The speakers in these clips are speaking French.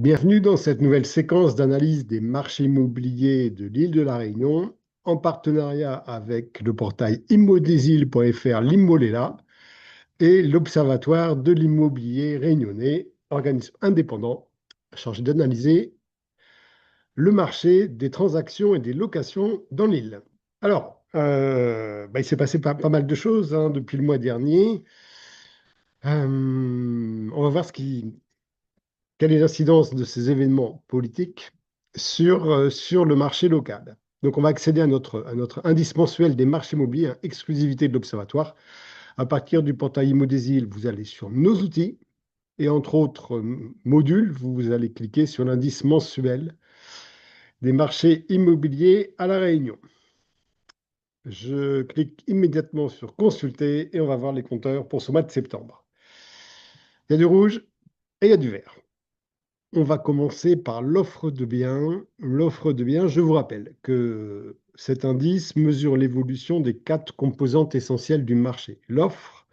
Bienvenue dans cette nouvelle séquence d'analyse des marchés immobiliers de l'île de la Réunion, en partenariat avec le portail immodesîles.fr, l'Immolela, et l'Observatoire de l'immobilier réunionnais, organisme indépendant chargé d'analyser le marché des transactions et des locations dans l'île. Alors, il s'est passé pas mal de choses depuis le mois dernier. On va voir quelle est l'incidence de ces événements politiques sur le marché local. Donc, on va accéder à notre indice mensuel des marchés immobiliers, exclusivité de l'Observatoire. À partir du portail Immodesîles, vous allez sur nos outils et entre autres modules, vous allez cliquer sur l'indice mensuel des marchés immobiliers à La Réunion. Je clique immédiatement sur consulter et on va voir les compteurs pour ce mois de septembre. Il y a du rouge et il y a du vert. On va commencer par l'offre de biens. L'offre de biens, je vous rappelle que cet indice mesure l'évolution des 4 composantes essentielles du marché. L'offre,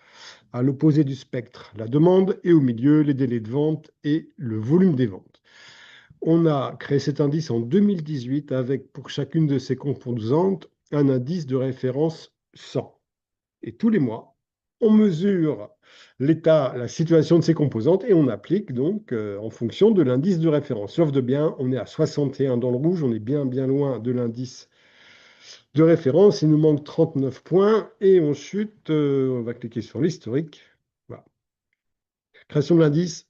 à l'opposé du spectre, la demande, et au milieu, les délais de vente et le volume des ventes. On a créé cet indice en 2018 avec, pour chacune de ces composantes, un indice de référence 100. Et tous les mois, on mesure l'état, la situation de ces composantes et on applique donc en fonction de l'indice de référence. L'offre de biens, on est à 61 dans le rouge, on est bien loin de l'indice de référence. Il nous manque 39 points et on chute. On va cliquer sur l'historique. Voilà. Création de l'indice,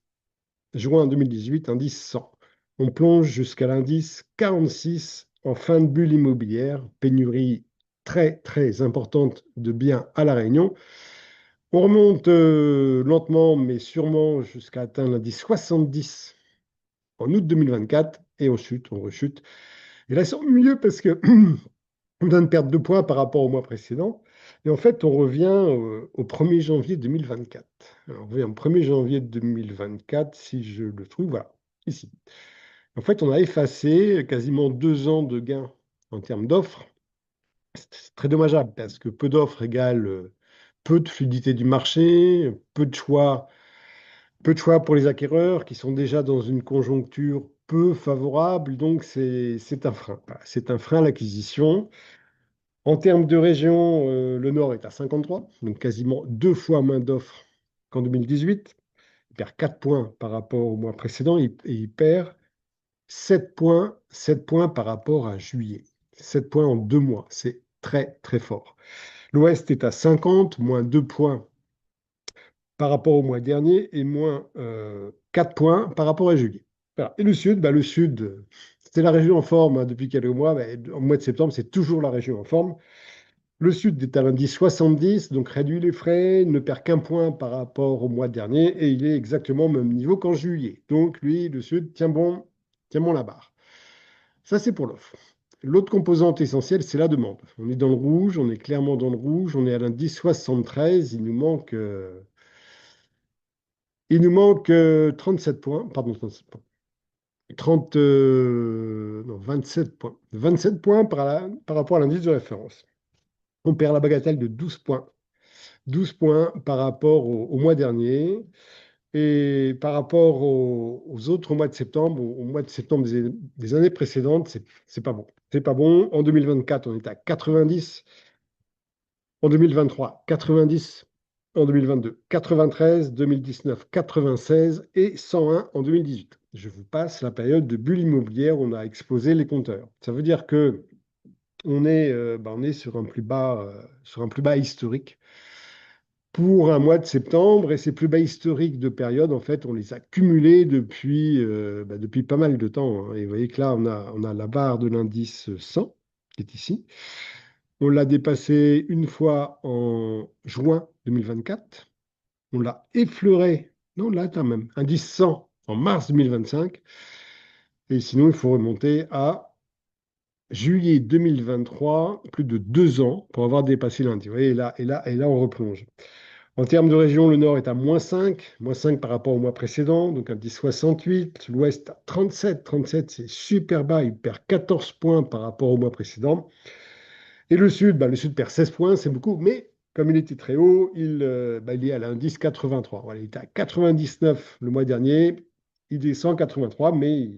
juin 2018, indice 100. On plonge jusqu'à l'indice 46 en fin de bulle immobilière, pénurie très importante de biens à La Réunion. On remonte lentement mais sûrement jusqu'à atteindre l'indice 70 en août 2024 et on rechute. Et là, c'est mieux parce que on donne perte de points par rapport au mois précédent. Et en fait, on revient au 1er janvier 2024. Alors, on revient au 1er janvier 2024, si je le trouve, voilà, ici. En fait, on a effacé quasiment 2 ans de gains en termes d'offres. C'est très dommageable parce que peu d'offres égale peu de fluidité du marché, peu de choix pour les acquéreurs qui sont déjà dans une conjoncture peu favorable. Donc, c'est un frein. Voilà, c'est un frein à l'acquisition. En termes de région, le Nord est à 53, donc quasiment 2 fois moins d'offres qu'en 2018. Il perd 4 points par rapport au mois précédent et il perd 7 points par rapport à juillet. 7 points en 2 mois, c'est très fort. L'Ouest est à 50, moins 2 points par rapport au mois dernier et moins 4 points par rapport à juillet. Voilà. Et le Sud, c'est la région en forme depuis quelques mois. Au mois de septembre, c'est toujours la région en forme. Le Sud est à l'indice 70, donc réduit les frais, ne perd qu'un point par rapport au mois dernier et il est exactement au même niveau qu'en juillet. Donc lui, le Sud, tient bon la barre. Ça, c'est pour l'offre. L'autre composante essentielle, c'est la demande. On est dans le rouge, on est clairement dans le rouge, on est à l'indice 73, il nous manque 37 points, pardon, 37 points. 27 points. 27 points par rapport à l'indice de référence. On perd la bagatelle de 12 points. 12 points par rapport au mois dernier et par rapport aux autres mois de septembre, au mois de septembre des années précédentes, c'est pas bon. C'est pas bon. En 2024, on est à 90. En 2023, 90. En 2022, 93, 2019, 96 et 101 en 2018. Je vous passe la période de bulle immobilière où on a explosé les compteurs. Ça veut dire que on est sur un plus bas historique pour un mois de septembre et ces plus bas historiques de période, en fait, on les a cumulés depuis pas mal de temps, hein. Et vous voyez que là, on a la barre de l'indice 100 qui est ici. On l'a dépassé une fois en juin 2024. On l'a effleuré, non, là, quand même, indice 100 en mars 2025. Et sinon, il faut remonter à juillet 2023, plus de 2 ans pour avoir dépassé l'indice. Vous voyez, et là, on replonge. En termes de région, le Nord est à moins 5 par rapport au mois précédent, donc indice 68. L'Ouest à 37. 37, c'est super bas, il perd 14 points par rapport au mois précédent. Et le Sud perd 16 points, c'est beaucoup, mais comme il était très haut, il est à l'indice 83. Voilà, il était à 99 le mois dernier, il descend 83, mais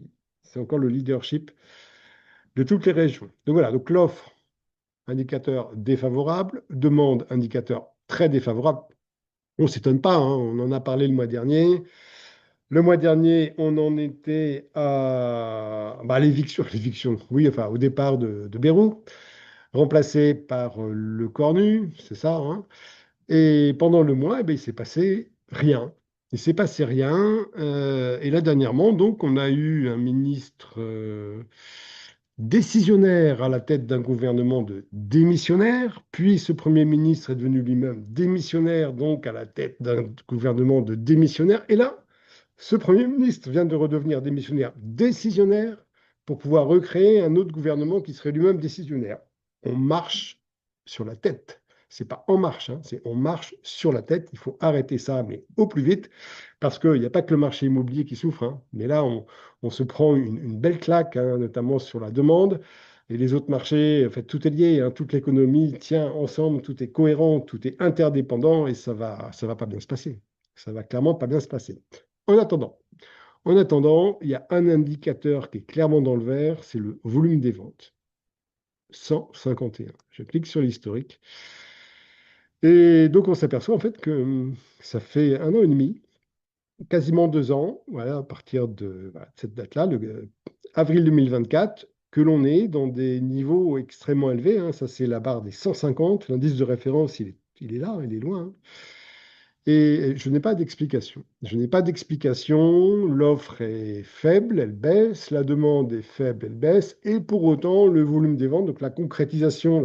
c'est encore le leadership de toutes les régions. Donc voilà, donc l'offre, indicateur défavorable, demande, indicateur très défavorable. On ne s'étonne pas, hein, on en a parlé le mois dernier. Le mois dernier, on en était à l'éviction, oui, enfin au départ de Bérou, remplacé par le Cornu, c'est ça, hein. Et pendant le mois, eh ben, il s'est passé rien. Il s'est passé rien. Et là, dernièrement, donc, on a eu un ministre décisionnaire à la tête d'un gouvernement de démissionnaires. Puis ce Premier ministre est devenu lui-même démissionnaire, donc à la tête d'un gouvernement de démissionnaires. Et là, ce Premier ministre vient de redevenir démissionnaire décisionnaire pour pouvoir recréer un autre gouvernement qui serait lui-même décisionnaire. On marche sur la tête. C'est pas en marche, hein, c'est on marche sur la tête. Il faut arrêter ça, mais au plus vite, parce qu'il n'y a pas que le marché immobilier qui souffre, hein, mais là, on se prend une belle claque, hein, notamment sur la demande. Et les autres marchés, en fait, tout est lié, hein, toute l'économie tient ensemble, tout est cohérent, tout est interdépendant et ça va pas bien se passer. Ça va clairement pas bien se passer. En attendant, il y a un indicateur qui est clairement dans le vert, c'est le volume des ventes. 151. Je clique sur l'historique. Et donc, on s'aperçoit en fait que ça fait 1 an et demi, quasiment 2 ans, voilà, à partir de, voilà, de cette date-là, avril 2024, que l'on est dans des niveaux extrêmement élevés, hein. Ça, c'est la barre des 150. L'indice de référence, il est là, il est loin, hein. Et je n'ai pas d'explication. Je n'ai pas d'explication. L'offre est faible, elle baisse. La demande est faible, elle baisse. Et pour autant, le volume des ventes, donc la concrétisation,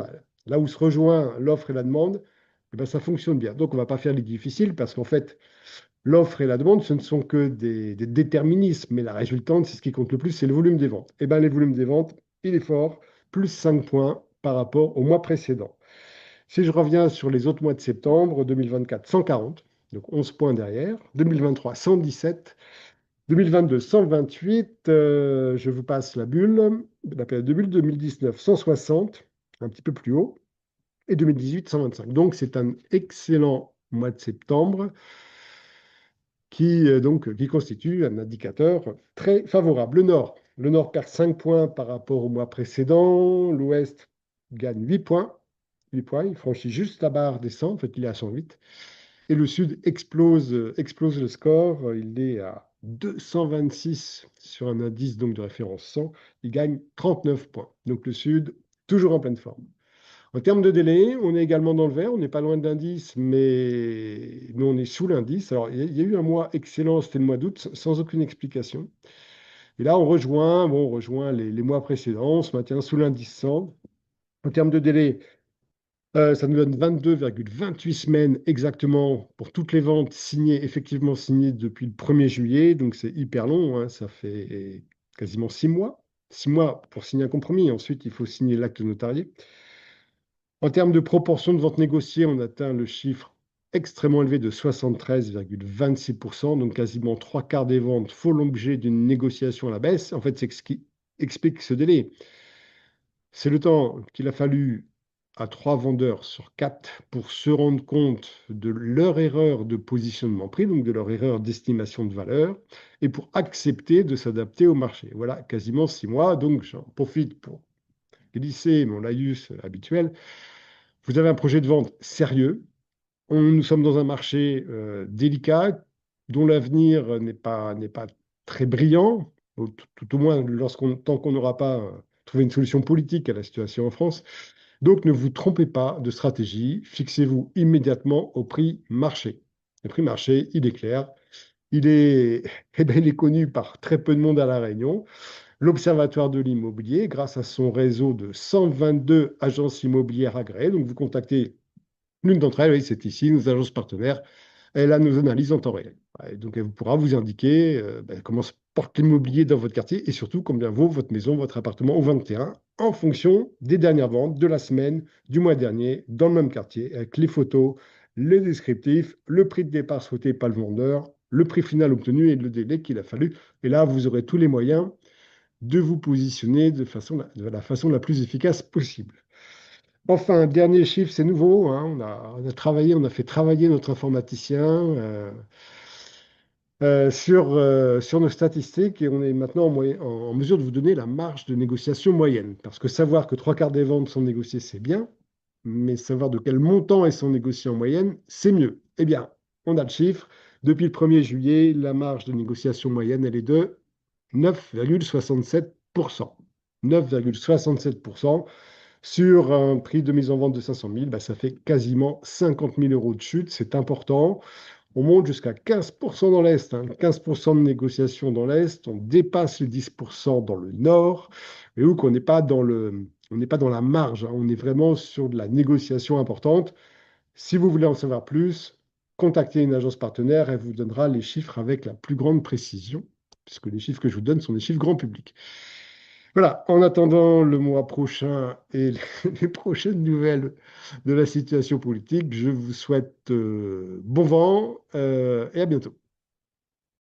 là où se rejoint l'offre et la demande, eh ben, ça fonctionne bien. Donc, on ne va pas faire les difficiles parce qu'en fait, l'offre et la demande, ce ne sont que des déterminismes. Mais la résultante, c'est ce qui compte le plus, c'est le volume des ventes. Et bien, les volumes des ventes, il est fort, plus 5 points par rapport au mois précédent. Si je reviens sur les autres mois de septembre, 2024, 140, donc 11 points derrière. 2023, 117. 2022, 128. Je vous passe la bulle, la période de bulle. 2019, 160, un petit peu plus haut. Et 2018, 125. Donc, c'est un excellent mois de septembre qui constitue un indicateur très favorable. Le Nord perd 5 points par rapport au mois précédent. L'Ouest gagne 8 points. 8 points, il franchit juste la barre des 100, en fait, il est à 108. Et le Sud explose le score. Il est à 226 sur un indice donc de référence 100. Il gagne 39 points. Donc le Sud, toujours en pleine forme. En termes de délai, on est également dans le vert. On n'est pas loin de l'indice, mais on est sous l'indice. Alors, il y a eu un mois excellent, c'était le mois d'août, sans aucune explication. Et là, on rejoint les mois précédents. On se maintient sous l'indice 100. En termes de délai, ça nous donne 22,28 semaines exactement pour toutes les ventes signées, effectivement signées depuis le 1er juillet. Donc c'est hyper long, hein, ça fait quasiment 6 mois. 6 mois pour signer un compromis. Ensuite, il faut signer l'acte notarié. En termes de proportion de ventes négociées, on atteint le chiffre extrêmement élevé de 73,26%. Donc quasiment trois quarts des ventes font l'objet d'une négociation à la baisse. En fait, c'est ce qui explique ce délai. C'est le temps qu'il a fallu à 3 vendeurs sur 4 pour se rendre compte de leur erreur de positionnement prix, donc de leur erreur d'estimation de valeur, et pour accepter de s'adapter au marché. Voilà, quasiment 6 mois. Donc, j'en profite pour glisser mon laïus habituel. Vous avez un projet de vente sérieux. Nous sommes dans un marché délicat, dont l'avenir n'est pas très brillant, tout au moins tant qu'on n'aura pas trouvé une solution politique à la situation en France. Donc, ne vous trompez pas de stratégie, fixez-vous immédiatement au prix marché. Le prix marché, il est clair, il est, eh ben, il est connu par très peu de monde à La Réunion. L'Observatoire de l'immobilier, grâce à son réseau de 122 agences immobilières agréées, donc vous contactez l'une d'entre elles, oui, c'est ici, nos agences partenaires, elle a nos analyses en temps réel. Et donc, elle pourra vous indiquer comment se porte l'immobilier dans votre quartier et surtout combien vaut votre maison, votre appartement au 21 en fonction des dernières ventes de la semaine, du mois dernier, dans le même quartier, avec les photos, les descriptifs, le prix de départ souhaité par le vendeur, le prix final obtenu et le délai qu'il a fallu. Et là, vous aurez tous les moyens de vous positionner de la façon la plus efficace possible. Enfin, dernier chiffre, c'est nouveau, hein. On a fait travailler notre informaticien. sur nos statistiques et on est maintenant en mesure de vous donner la marge de négociation moyenne. Parce que savoir que trois quarts des ventes sont négociées, c'est bien, mais savoir de quel montant elles sont négociées en moyenne, c'est mieux. Eh bien, on a le chiffre. Depuis le 1er juillet, la marge de négociation moyenne, elle est de 9,67%. 9,67% sur un prix de mise en vente de 500 000, bah, ça fait quasiment 50 000 euros de chute. C'est important. On monte jusqu'à 15% dans l'Est, hein, 15% de négociation dans l'Est, on dépasse les 10% dans le Nord, et où qu'on n'est pas on n'est pas dans la marge, hein, on est vraiment sur de la négociation importante. Si vous voulez en savoir plus, contactez une agence partenaire, elle vous donnera les chiffres avec la plus grande précision, puisque les chiffres que je vous donne sont des chiffres grand public. Voilà, en attendant le mois prochain et les prochaines nouvelles de la situation politique, je vous souhaite bon vent et à bientôt.